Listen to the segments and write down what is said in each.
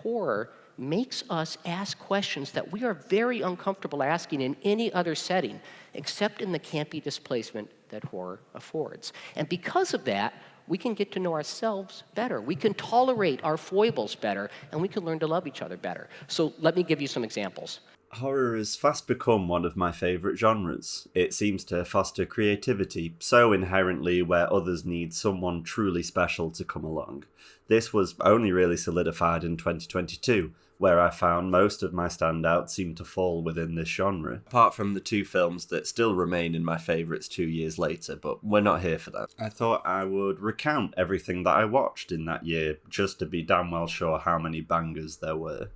horror makes us ask questions that we are very uncomfortable asking in any other setting, except in the campy displacement that horror affords. And because of that, we can get to know ourselves better. We can tolerate our foibles better, and we can learn to love each other better. So let me give you some examples. Horror has fast become one of my favourite genres. It seems to foster creativity so inherently where others need someone truly special to come along. This was only really solidified in 2022, where I found most of my standouts seem to fall within this genre, apart from the two films that still remain in my favourites 2 years later, but we're not here for that. I thought I would recount everything that I watched in that year, just to be damn well sure how many bangers there were.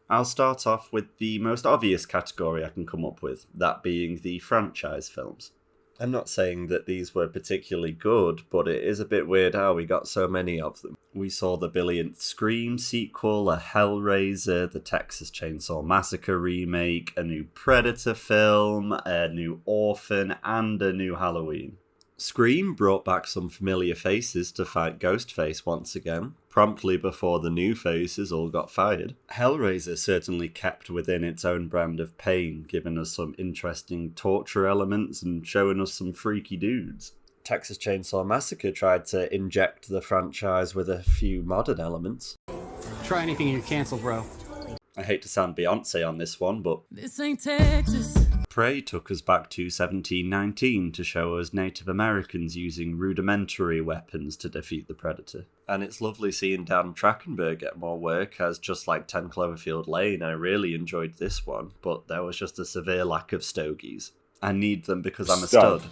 I'll start off with the most obvious category I can come up with, that being the franchise films. I'm not saying that these were particularly good, but it is a bit weird how we got so many of them. We saw the billionth Scream sequel, a Hellraiser, the Texas Chainsaw Massacre remake, a new Predator film, a new Orphan, and a new Halloween. Scream brought back some familiar faces to fight Ghostface once again, promptly before the new faces all got fired. Hellraiser certainly kept within its own brand of pain, giving us some interesting torture elements and showing us some freaky dudes. Texas Chainsaw Massacre tried to inject the franchise with a few modern elements. Try anything and you're cancelled, bro. I hate to sound Beyonce on this one, but This ain't Texas. Prey took us back to 1719 to show us Native Americans using rudimentary weapons to defeat the Predator. And it's lovely seeing Dan Trachtenberg get more work, as just like 10 Cloverfield Lane, I really enjoyed this one, but there was just a severe lack of stogies. I need them because I'm a stud.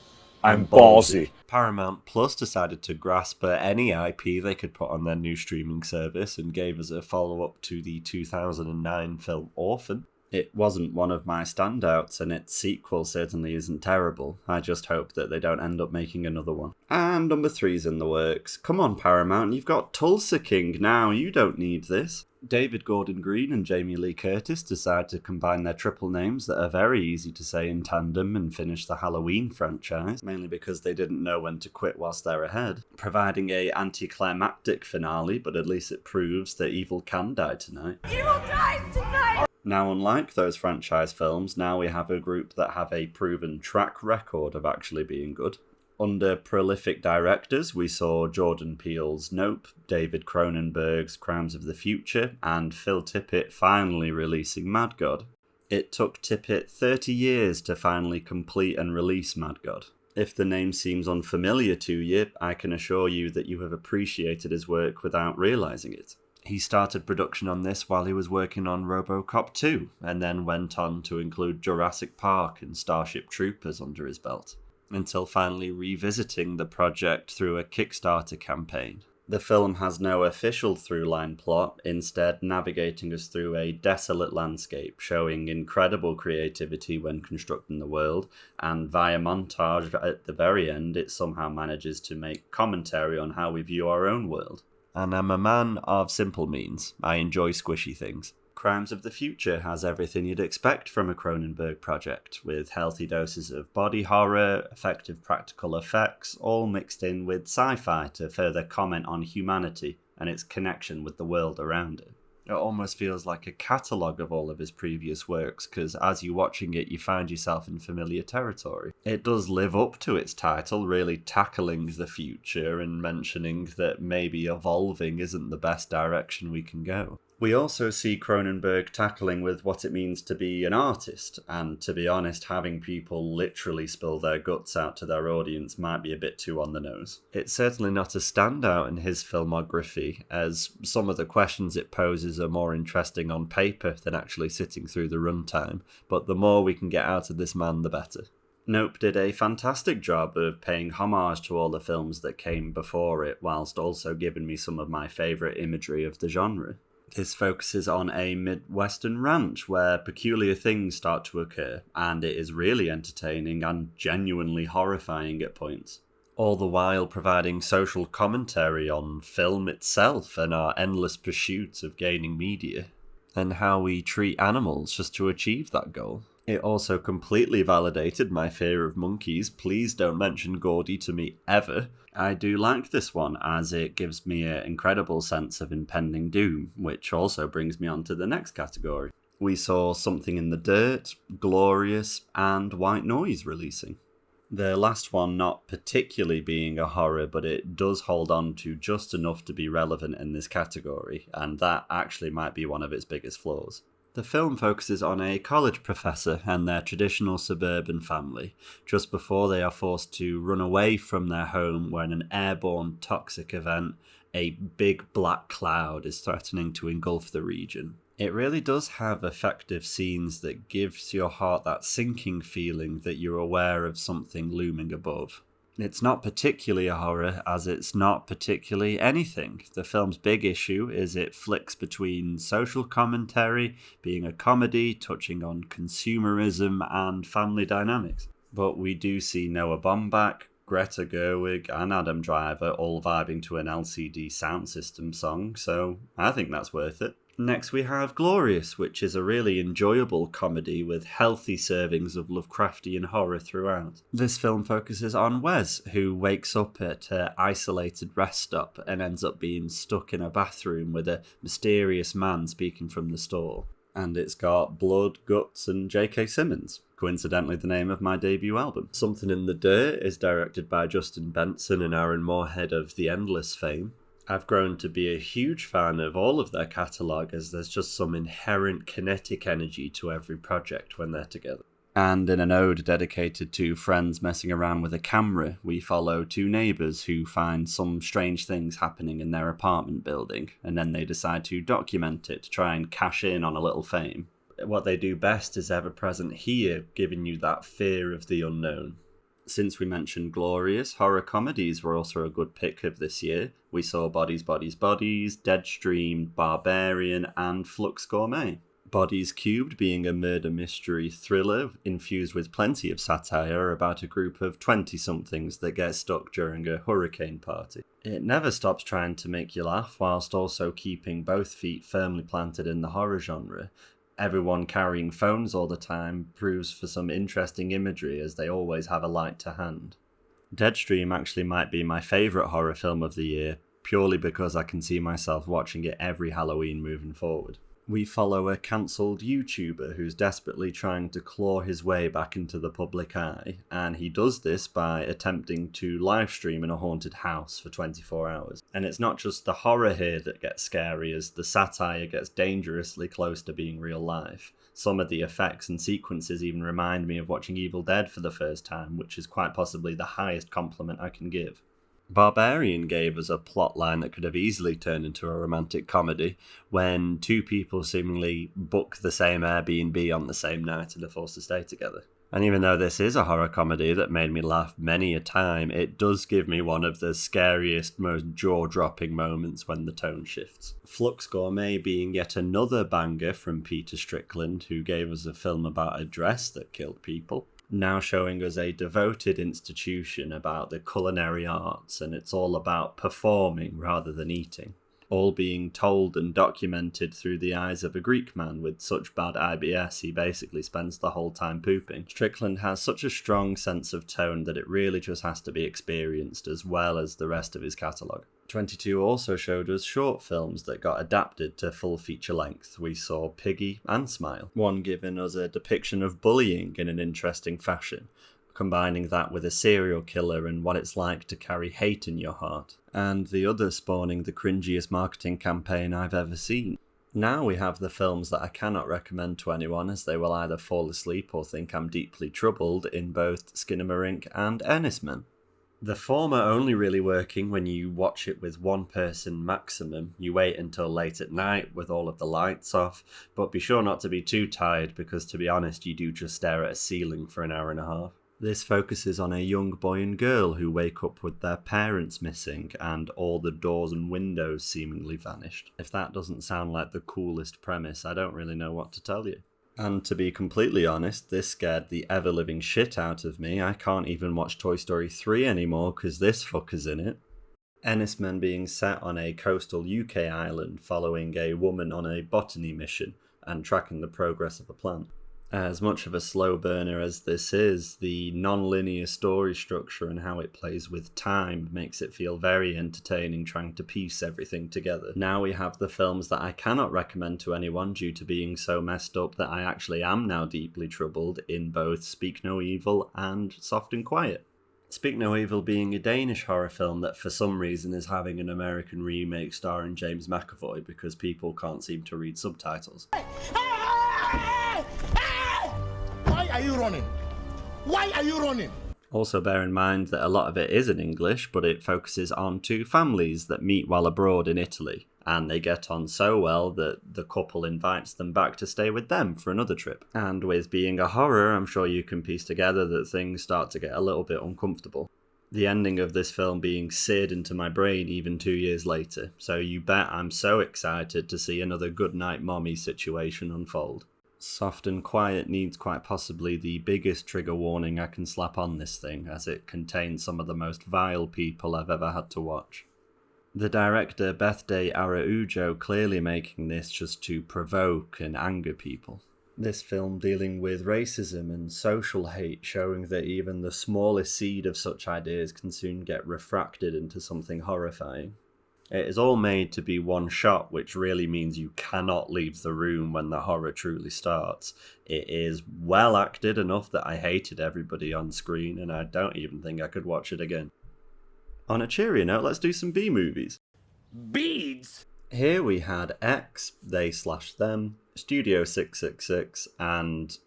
I'm ballsy. Paramount Plus decided to grasp at any IP they could put on their new streaming service and gave us a follow-up to the 2009 film Orphan. It wasn't one of my standouts, and its sequel certainly isn't terrible. I just hope that they don't end up making another one. And number 3's in the works. Come on, Paramount, you've got Tulsa King now, you don't need this. David Gordon Green and Jamie Lee Curtis decide to combine their triple names that are very easy to say in tandem and finish the Halloween franchise, mainly because they didn't know when to quit whilst they're ahead, providing a anticlimactic finale, but at least it proves that evil can die tonight. Evil dies tonight! Now, unlike those franchise films, now we have a group that have a proven track record of actually being good. Under prolific directors, we saw Jordan Peele's Nope, David Cronenberg's Crimes of the Future, and Phil Tippett finally releasing Mad God. It took Tippett 30 years to finally complete and release Mad God. If the name seems unfamiliar to you, I can assure you that you have appreciated his work without realising it. He started production on this while he was working on RoboCop 2, and then went on to include Jurassic Park and Starship Troopers under his belt, until finally revisiting the project through a Kickstarter campaign. The film has no official through-line plot, instead navigating us through a desolate landscape, showing incredible creativity when constructing the world, and via montage at the very end it somehow manages to make commentary on how we view our own world. And I'm a man of simple means. I enjoy squishy things. Crimes of the Future has everything you'd expect from a Cronenberg project, with healthy doses of body horror, effective practical effects, all mixed in with sci-fi to further comment on humanity and its connection with the world around it. It almost feels like a catalogue of all of his previous works, because as you're watching it, you find yourself in familiar territory. It does live up to its title, really tackling the future and mentioning that maybe evolving isn't the best direction we can go. We also see Cronenberg tackling with what it means to be an artist, and to be honest, having people literally spill their guts out to their audience might be a bit too on the nose. It's certainly not a standout in his filmography, as some of the questions it poses are more interesting on paper than actually sitting through the runtime, but the more we can get out of this man, the better. Nope did a fantastic job of paying homage to all the films that came before it, whilst also giving me some of my favourite imagery of the genre. This focuses on a Midwestern ranch where peculiar things start to occur, and it is really entertaining and genuinely horrifying at points. All the while providing social commentary on film itself and our endless pursuit of gaining media, and how we treat animals just to achieve that goal. It also completely validated my fear of monkeys. Please don't mention Gordy to me ever. I do like this one, as it gives me an incredible sense of impending doom, which also brings me on to the next category. We saw Something in the Dirt, Glorious, and White Noise releasing. The last one not particularly being a horror, but it does hold on to just enough to be relevant in this category, and that actually might be one of its biggest flaws. The film focuses on a college professor and their traditional suburban family, just before they are forced to run away from their home when an airborne toxic event, a big black cloud, is threatening to engulf the region. It really does have effective scenes that gives your heart that sinking feeling that you're aware of something looming above. It's not particularly a horror, as it's not particularly anything. The film's big issue is it flicks between social commentary, being a comedy, touching on consumerism and family dynamics. But we do see Noah Baumbach, Greta Gerwig and Adam Driver all vibing to an LCD sound system song, so I think that's worth it. Next we have Glorious, which is a really enjoyable comedy with healthy servings of Lovecraftian horror throughout. This film focuses on Wes, who wakes up at an isolated rest stop and ends up being stuck in a bathroom with a mysterious man speaking from the stall. And it's got blood, guts and J.K. Simmons, coincidentally the name of my debut album. Something in the Dirt is directed by Justin Benson and Aaron Moorhead of The Endless fame. I've grown to be a huge fan of all of their catalogue, as there's just some inherent kinetic energy to every project when they're together. And in an ode dedicated to friends messing around with a camera, we follow two neighbours who find some strange things happening in their apartment building, and then they decide to document it to try and cash in on a little fame. What they do best is ever present here, giving you that fear of the unknown. Since we mentioned Glorious, horror comedies were also a good pick of this year. We saw Bodies, Bodies, Bodies, Deadstream, Barbarian, and Flux Gourmet. Bodies Cubed being a murder mystery thriller infused with plenty of satire about a group of 20-somethings that get stuck during a hurricane party. It never stops trying to make you laugh whilst also keeping both feet firmly planted in the horror genre. Everyone carrying phones all the time proves for some interesting imagery, as they always have a light to hand. Deadstream actually might be my favourite horror film of the year, purely because I can see myself watching it every Halloween moving forward. We follow a cancelled YouTuber who's desperately trying to claw his way back into the public eye, and he does this by attempting to livestream in a haunted house for 24 hours. And it's not just the horror here that gets scary, as the satire gets dangerously close to being real life. Some of the effects and sequences even remind me of watching Evil Dead for the first time, which is quite possibly the highest compliment I can give. Barbarian gave us a plotline that could have easily turned into a romantic comedy when two people seemingly book the same Airbnb on the same night and are forced to stay together. And even though this is a horror comedy that made me laugh many a time, it does give me one of the scariest, most jaw-dropping moments when the tone shifts. Flux Gourmet being yet another banger from Peter Strickland, who gave us a film about a dress that killed people. Now showing us a devoted institution about the culinary arts, and it's all about performing rather than eating. All being told and documented through the eyes of a Greek man with such bad IBS he basically spends the whole time pooping. Strickland has such a strong sense of tone that it really just has to be experienced, as well as the rest of his catalogue. 22 also showed us short films that got adapted to full feature length. We saw Piggy and Smile, one giving us a depiction of bullying in an interesting fashion, combining that with a serial killer and what it's like to carry hate in your heart, and the other spawning the cringiest marketing campaign I've ever seen. Now we have the films that I cannot recommend to anyone, as they will either fall asleep or think I'm deeply troubled, in both Skinamarink and Enys Men. The former only really working when you watch it with one person maximum. You wait until late at night with all of the lights off, but be sure not to be too tired, because to be honest you do just stare at a ceiling for an hour and a half. This focuses on a young boy and girl who wake up with their parents missing and all the doors and windows seemingly vanished. If that doesn't sound like the coolest premise, I don't really know what to tell you. And to be completely honest, this scared the ever-living shit out of me. I can't even watch Toy Story 3 anymore because this fucker's in it. Enys Men being set on a coastal UK island following a woman on a botany mission and tracking the progress of a plant. As much of a slow burner as this is, the non-linear story structure and how it plays with time makes it feel very entertaining trying to piece everything together. Now we have the films that I cannot recommend to anyone due to being so messed up that I actually am now deeply troubled in both Speak No Evil and Soft and Quiet. Speak No Evil being a Danish horror film that for some reason is having an American remake starring James McAvoy because people can't seem to read subtitles. Why are you running? Why are you running? Also bear in mind that a lot of it is in English, but it focuses on two families that meet while abroad in Italy, and they get on so well that the couple invites them back to stay with them for another trip. And with being a horror, I'm sure you can piece together that things start to get a little bit uncomfortable. The ending of this film being seared into my brain even 2 years later, so you bet I'm so excited to see another Goodnight Mommy situation unfold. Soft and Quiet needs quite possibly the biggest trigger warning I can slap on this thing, as it contains some of the most vile people I've ever had to watch. The director Bethde Araujo clearly making this just to provoke and anger people. This film dealing with racism and social hate, showing that even the smallest seed of such ideas can soon get refracted into something horrifying. It is all made to be one shot, which really means you cannot leave the room when the horror truly starts. It is well acted enough that I hated everybody on screen, and I don't even think I could watch it again. On a cheerier note, let's do some B-movies. Beads? Here we had X, They/Them, Studio 666, and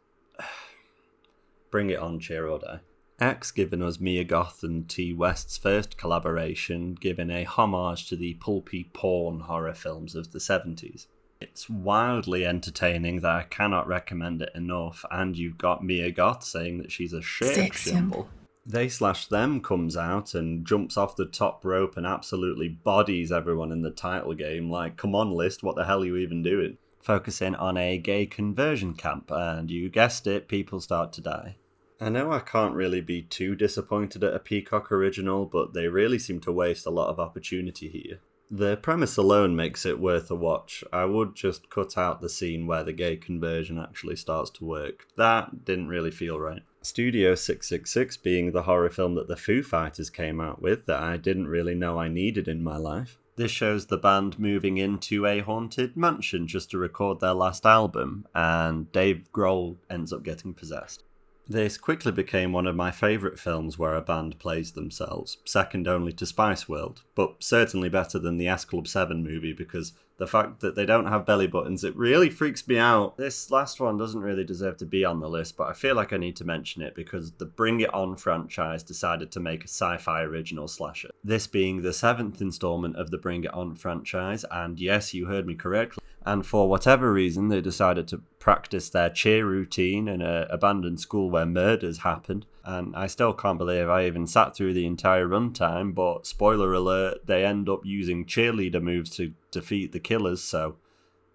Bring It On, Cheer or Die. X giving us Mia Goth and T. West's first collaboration, giving a homage to the pulpy porn horror films of the 70s. It's wildly entertaining that I cannot recommend it enough, and you've got Mia Goth saying that she's a sex symbol. They/Them comes out and jumps off the top rope and absolutely bodies everyone in the title game, like, come on List, what the hell are you even doing? Focusing on a gay conversion camp, and you guessed it, people start to die. I know I can't really be too disappointed at a Peacock original, but they really seem to waste a lot of opportunity here. The premise alone makes it worth a watch. I would just cut out the scene where the gay conversion actually starts to work. That didn't really feel right. Studio 666 being the horror film that the Foo Fighters came out with that I didn't really know I needed in my life. This shows the band moving into a haunted mansion just to record their last album, and Dave Grohl ends up getting possessed. This quickly became one of my favourite films where a band plays themselves, second only to Spice World, but certainly better than the S Club 7 movie because the fact that they don't have belly buttons, it really freaks me out. This last one doesn't really deserve to be on the list, but I feel like I need to mention it because the Bring It On franchise decided to make a sci-fi original slasher. This being the 7th installment of the Bring It On franchise, and yes, you heard me correctly. And for whatever reason, they decided to practice their cheer routine in an abandoned school where murders happened. And I still can't believe I even sat through the entire runtime, but spoiler alert, they end up using cheerleader moves to defeat the killers, so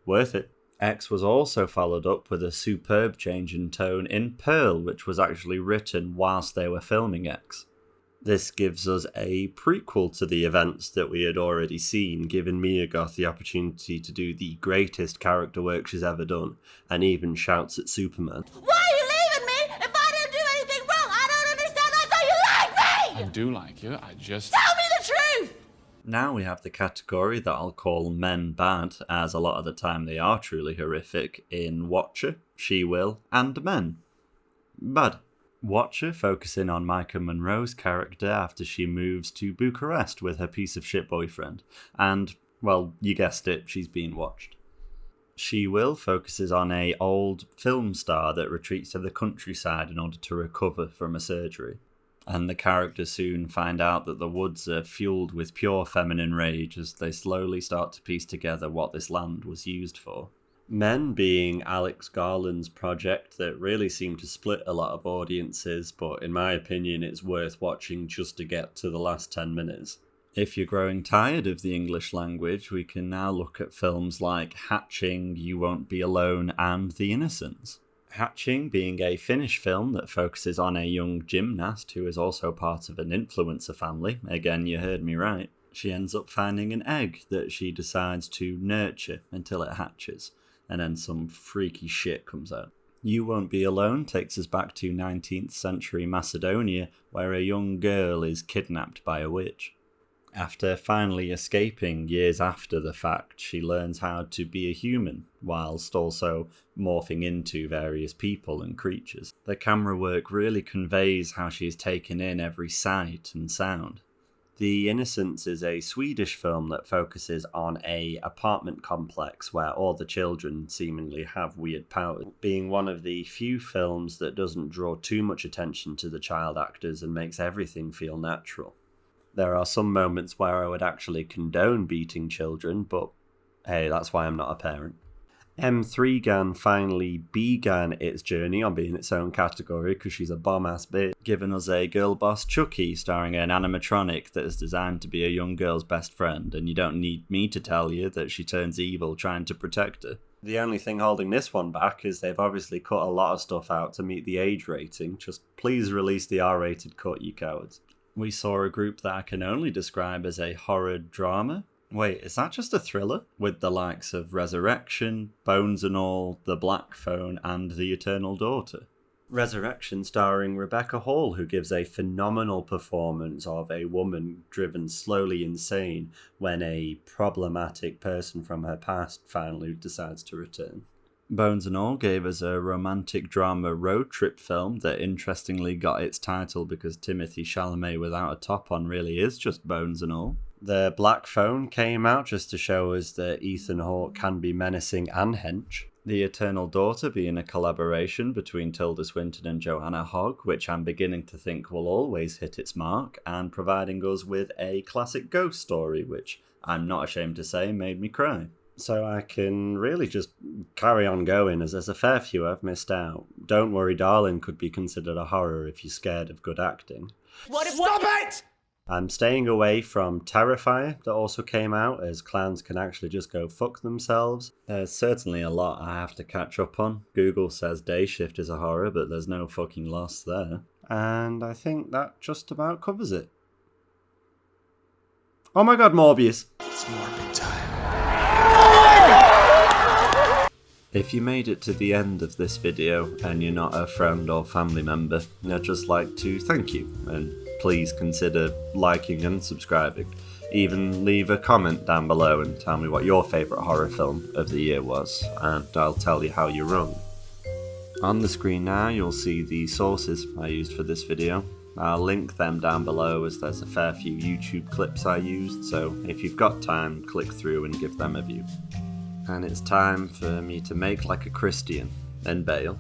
worth it. X was also followed up with a superb change in tone in Pearl, which was actually written whilst they were filming X. This gives us a prequel to the events that we had already seen, giving Mia Goth the opportunity to do the greatest character work she's ever done, and even shouts at Superman. Why are you leaving me if I didn't do anything wrong? I don't understand. I thought you liked me! I do like you, I just... Tell me the truth! Now we have the category that I'll call men bad, as a lot of the time they are truly horrific, in Watcher, She Will, and Men. Bad. Watcher focusing on Micah Monroe's character after she moves to Bucharest with her piece of shit boyfriend, and, well, you guessed it, she's being watched. She Will focuses on a old film star that retreats to the countryside in order to recover from a surgery, and the characters soon find out that the woods are fueled with pure feminine rage as they slowly start to piece together what this land was used for. Men being Alex Garland's project that really seemed to split a lot of audiences, but in my opinion it's worth watching just to get to the last 10 minutes. If you're growing tired of the English language, we can now look at films like Hatching, You Won't Be Alone, and The Innocents. Hatching being a Finnish film that focuses on a young gymnast who is also part of an influencer family. Again, you heard me right. She ends up finding an egg that she decides to nurture until it hatches, and then some freaky shit comes out. You Won't Be Alone takes us back to 19th century Macedonia, where a young girl is kidnapped by a witch. After finally escaping years after the fact, she learns how to be a human, whilst also morphing into various people and creatures. The camera work really conveys how she is taken in every sight and sound. The eXistenz is a Swedish film that focuses on a apartment complex where all the children seemingly have weird powers, being one of the few films that doesn't draw too much attention to the child actors and makes everything feel natural. There are some moments where I would actually condone beating children, but hey, that's why I'm not a parent. M3gan finally began its journey on being its own category because she's a bomb-ass bitch, giving us a girl boss Chucky starring an animatronic that is designed to be a young girl's best friend, and you don't need me to tell you that she turns evil trying to protect her. The only thing holding this one back is they've obviously cut a lot of stuff out to meet the age rating. Just please release the R-rated cut, you cowards. We saw a group that I can only describe as a horror drama. Wait, is that just a thriller? With the likes of Resurrection, Bones and All, The Black Phone, and The Eternal Daughter. Resurrection starring Rebecca Hall, who gives a phenomenal performance of a woman driven slowly insane when a problematic person from her past finally decides to return. Bones and All gave us a romantic drama road trip film that interestingly got its title because Timothée Chalamet without a top on really is just Bones and All. The Black Phone came out just to show us that Ethan Hawke can be menacing and hench. The Eternal Daughter being a collaboration between Tilda Swinton and Joanna Hogg, which I'm beginning to think will always hit its mark, and providing us with a classic ghost story, which I'm not ashamed to say made me cry. So I can really just carry on going, as there's a fair few I've missed out. Don't Worry Darling could be considered a horror if you're scared of good acting. Stop it! I'm staying away from Terrifier that also came out, as clowns can actually just go fuck themselves. There's certainly a lot I have to catch up on. Google says Day Shift is a horror, but there's no fucking loss there. And I think that just about covers it. Oh my god, Morbius! It's Morbid time. If you made it to the end of this video and you're not a friend or family member, I'd just like to thank you, and please consider liking and subscribing. Even leave a comment down below and tell me what your favourite horror film of the year was, and I'll tell you how you're wrong. On the screen now you'll see the sources I used for this video. I'll link them down below as there's a fair few YouTube clips I used, so if you've got time, click through and give them a view. And it's time for me to make like a Christian and bail.